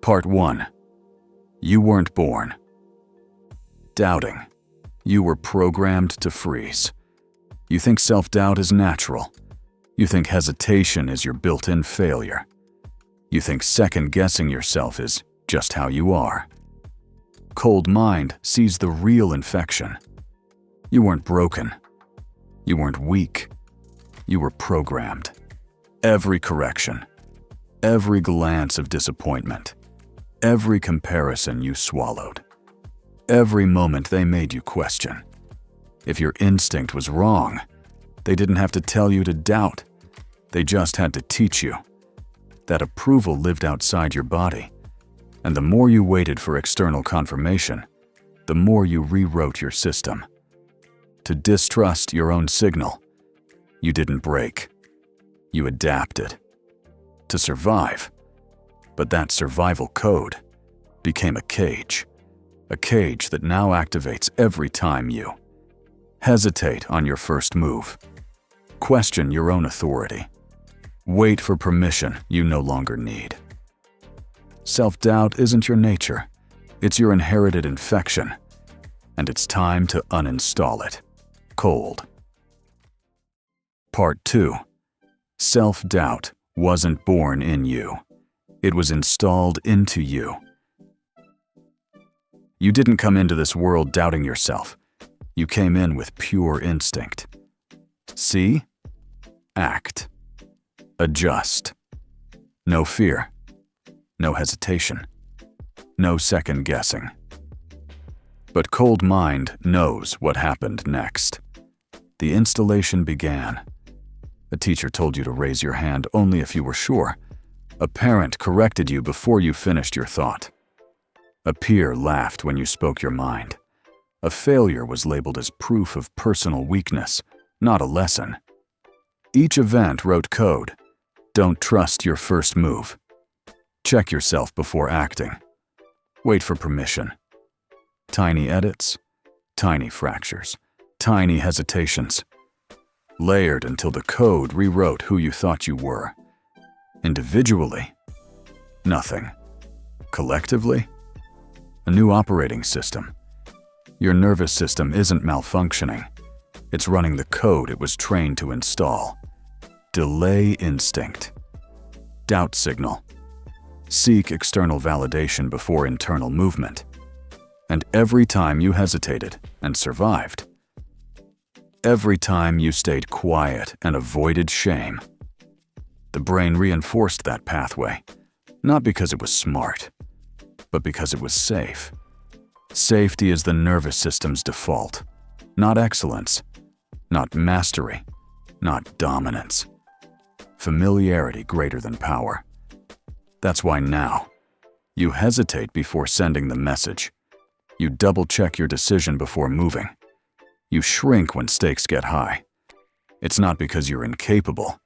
Part 1. You weren't born. Doubting. You were programmed to freeze. You think self-doubt is natural. You think hesitation is your built-in failure. You think second-guessing yourself is just how you are. Cold mind sees the real infection. You weren't broken. You weren't weak. You were programmed. Every correction, every glance of disappointment, every comparison you swallowed, every moment they made you question. If your instinct was wrong, they didn't have to tell you to doubt. They just had to teach you. That approval lived outside your body, and the more you waited for external confirmation, the more you rewrote your system. To distrust your own signal, you didn't break. You adapted. To survive. But that survival code became a cage that now activates every time you hesitate on your first move, question your own authority, wait for permission you no longer need. Self-doubt isn't your nature, it's your inherited infection, and it's time to uninstall it. Cold. Part 2. Self-doubt wasn't born in you. It was installed into you. You didn't come into this world doubting yourself. You came in with pure instinct. See? Act. Adjust. No fear. No hesitation. No second guessing. But cold mind knows what happened next. The installation began. A teacher told you to raise your hand only if you were sure. A parent corrected you before you finished your thought. A peer laughed when you spoke your mind. A failure was labeled as proof of personal weakness, not a lesson. Each event wrote code. Don't trust your first move. Check yourself before acting. Wait for permission. Tiny edits, tiny fractures, tiny hesitations. Layered until the code rewrote who you thought you were. Individually, nothing. Collectively, a new operating system. Your nervous system isn't malfunctioning. It's running the code it was trained to install. Delay instinct. Doubt signal. Seek external validation before internal movement. And every time you hesitated and survived, every time you stayed quiet and avoided shame, the brain reinforced that pathway, not because it was smart, but because it was safe. Safety is the nervous system's default, not excellence, not mastery, not dominance. Familiarity greater than power. That's why now, you hesitate before sending the message. You double-check your decision before moving. You shrink when stakes get high. It's not because you're incapable.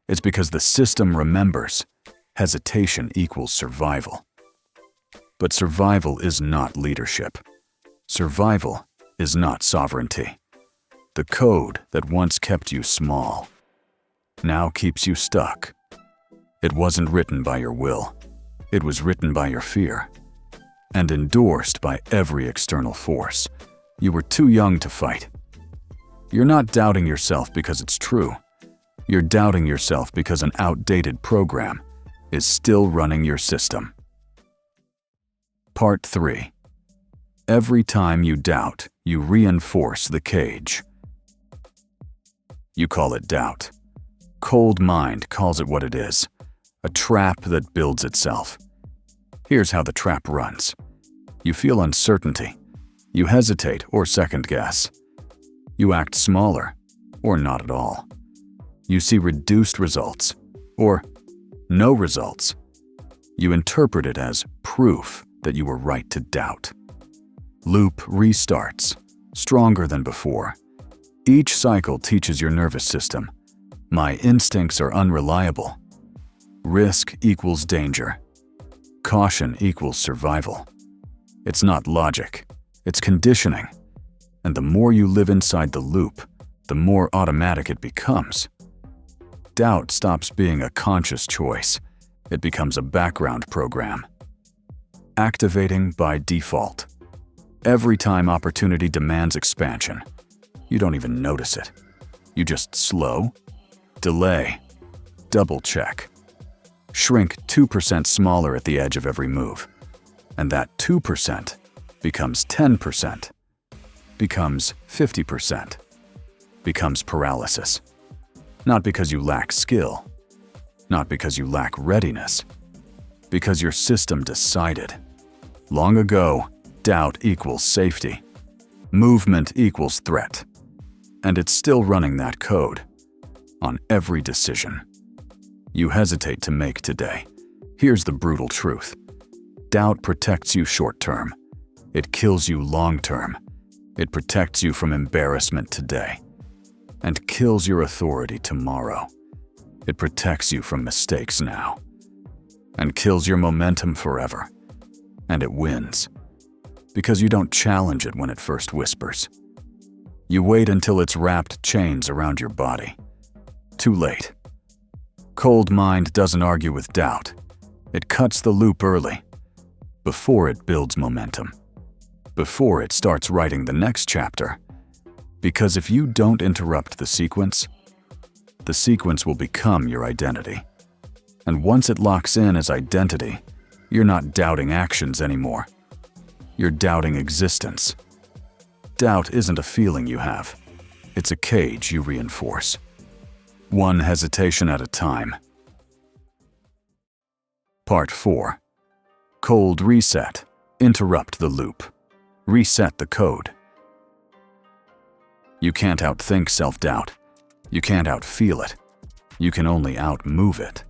It's because the system remembers hesitation equals survival. But survival is not leadership. Survival is not sovereignty. The code that once kept you small now keeps you stuck. It wasn't written by your will. It was written by your fear and endorsed by every external force. You were too young to fight. You're not doubting yourself because it's true. You're doubting yourself because an outdated program is still running your system. Part 3. Every time you doubt, you reinforce the cage. You call it doubt. Cold mind calls it what it is, a trap that builds itself. Here's how the trap runs. You feel uncertainty. You hesitate or second guess. You act smaller or not at all. You see reduced results or no results. You interpret it as proof that you were right to doubt. Loop restarts, stronger than before. Each cycle teaches your nervous system, my instincts are unreliable. Risk equals danger. Caution equals survival. It's not logic, it's conditioning. And the more you live inside the loop, the more automatic it becomes. Doubt stops being a conscious choice. It becomes a background program. activating by default. Every time opportunity demands expansion, you don't even notice it. You just slow, delay, double-check, shrink 2% smaller at the edge of every move. And that 2% becomes 10%, becomes 50%, becomes paralysis. Not because you lack skill, not because you lack readiness, because your system decided. Long ago, doubt equals safety, movement equals threat, and it's still running that code on every decision you hesitate to make today. Here's the brutal truth. Doubt protects you short-term. It kills you long-term. It protects you from embarrassment today and kills your authority tomorrow. It protects you from mistakes now and kills your momentum forever. And it wins because you don't challenge it when it first whispers. You wait until it's wrapped chains around your body. Too late. Cold mind doesn't argue with doubt. It cuts the loop early, before it builds momentum, before it starts writing the next chapter. Because if you don't interrupt the sequence will become your identity. And once it locks in as identity, you're not doubting actions anymore. You're doubting existence. Doubt isn't a feeling you have. It's a cage you reinforce. One hesitation at a time. Part 4. Cold reset. Interrupt the loop. Reset the code. You can't outthink self-doubt. You can't outfeel it. You can only outmove it.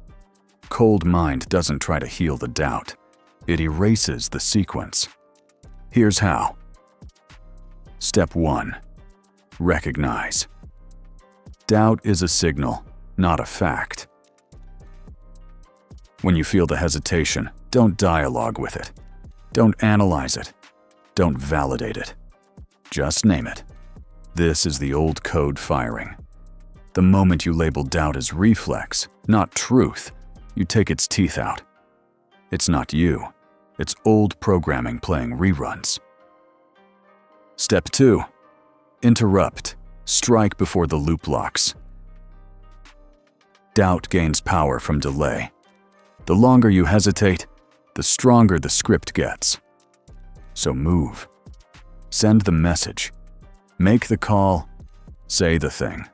Cold mind doesn't try to heal the doubt. It erases the sequence. Here's how. Step 1. Recognize. Doubt is a signal, not a fact. When you feel the hesitation, don't dialogue with it. Don't analyze it. Don't validate it. Just name it. This is the old code firing. The moment you label doubt as reflex, not truth, you take its teeth out. It's not you. It's old programming playing reruns. Step 2. Interrupt. Strike before the loop locks. Doubt gains power from delay. The longer you hesitate, the stronger the script gets. So move. Send the message. Make the call. Say the thing.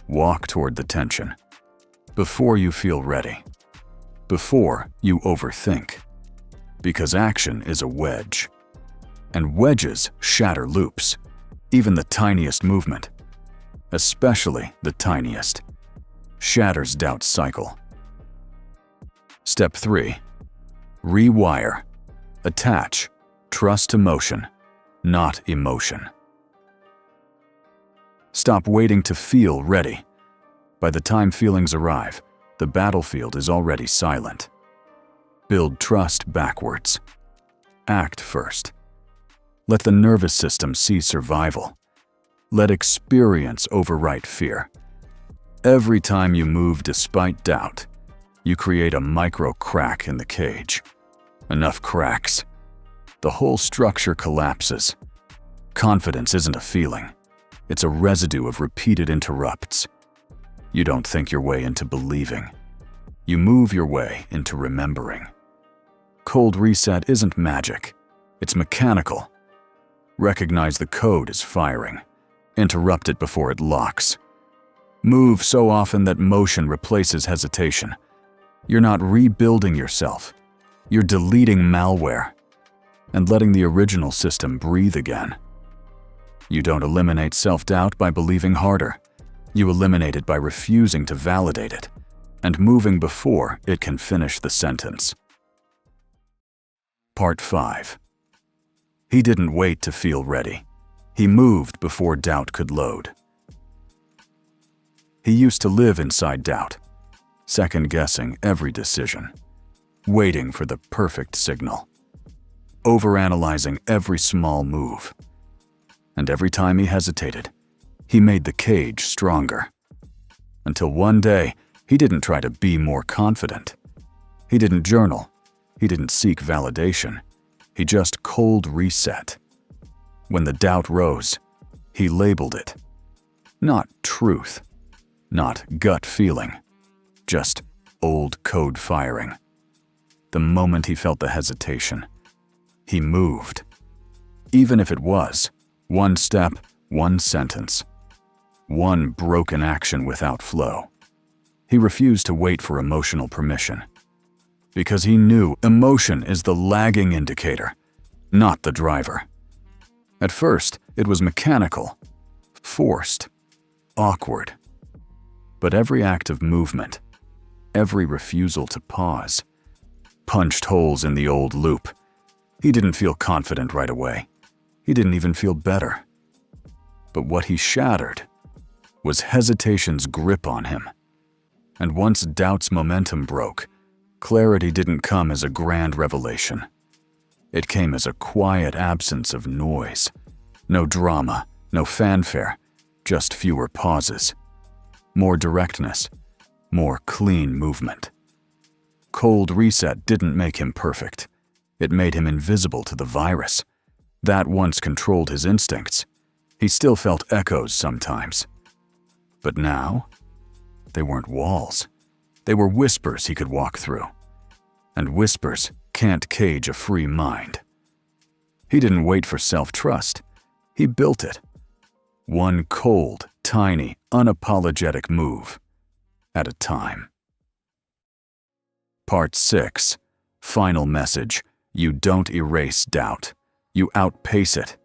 Walk toward the tension. Before you feel ready. Before you overthink. Because action is a wedge. And wedges shatter loops. Even the tiniest movement, especially the tiniest, shatters doubt's cycle. Step 3. Rewire. Attach. Trust to motion, not emotion. Stop waiting to feel ready. By the time feelings arrive, the battlefield is already silent. Build trust backwards. Act first. Let the nervous system see survival. Let experience overwrite fear. Every time you move despite doubt, you create a micro crack in the cage. Enough cracks. The whole structure collapses. Confidence isn't a feeling. It's a residue of repeated interrupts. You don't think your way into believing. You move your way into remembering. Cold reset isn't magic. It's mechanical. Recognize the code is firing. Interrupt it before it locks. Move so often that motion replaces hesitation. You're not rebuilding yourself. You're deleting malware and letting the original system breathe again. You don't eliminate self-doubt by believing harder. You eliminate it by refusing to validate it and moving before it can finish the sentence. Part 5. He didn't wait to feel ready. He moved before doubt could load. He used to live inside doubt, second-guessing every decision, waiting for the perfect signal, overanalyzing every small move. And every time he hesitated, he made the cage stronger. Until one day, he didn't try to be more confident. He didn't journal. He didn't seek validation. He just cold reset. When the doubt rose, he labeled it. Not truth, not gut feeling, just old code firing. The moment he felt the hesitation, he moved. Even if it was one step, one sentence, one broken action without flow. He refused to wait for emotional permission, because he knew emotion is the lagging indicator, not the driver. At first, it was mechanical, forced, awkward. But every act of movement, every refusal to pause, punched holes in the old loop. He didn't feel confident right away. He didn't even feel better. But what he shattered was hesitation's grip on him. And once doubt's momentum broke, clarity didn't come as a grand revelation. It came as a quiet absence of noise. No drama, no fanfare, just fewer pauses. More directness, more clean movement. Cold reset didn't make him perfect. It made him invisible to the virus. That once controlled his instincts. He still felt echoes sometimes. But now, they weren't walls. They were whispers he could walk through. And whispers can't cage a free mind. He didn't wait for self-trust. He built it. One cold, tiny, unapologetic move at a time. Part 6. Final message. You don't erase doubt. You outpace it.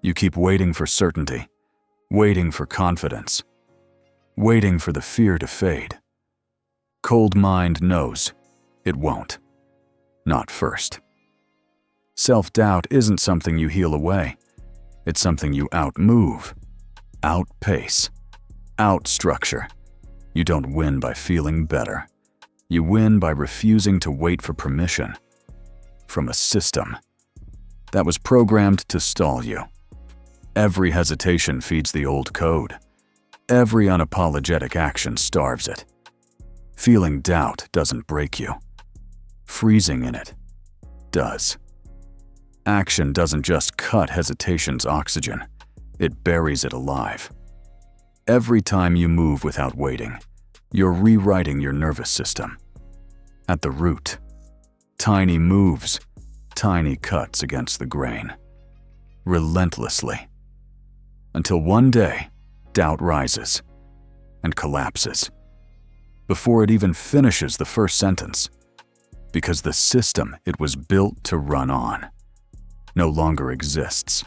You keep waiting for certainty, waiting for confidence, waiting for the fear to fade. Cold mind knows it won't. Not first. Self-doubt isn't something you heal away. It's something you outmove, outpace, outstructure. You don't win by feeling better. You win by refusing to wait for permission from a system that was programmed to stall you. Every hesitation feeds the old code. Every unapologetic action starves it. Feeling doubt doesn't break you. Freezing in it does. Action doesn't just cut hesitation's oxygen, it buries it alive. Every time you move without waiting, you're rewriting your nervous system. At the root, tiny moves, tiny cuts against the grain. Relentlessly. Until one day, doubt rises and collapses before it even finishes the first sentence, because the system it was built to run on no longer exists.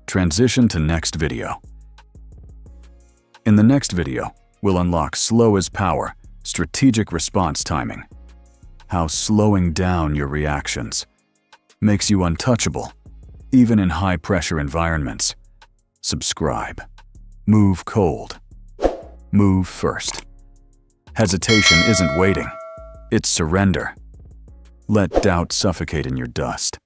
Transition to next video. In the next video, we'll unlock slow as power, strategic response timing. How slowing down your reactions makes you untouchable, even in high-pressure environments. Subscribe. Move cold. Move first. Hesitation isn't waiting. It's surrender. Let doubt suffocate in your dust.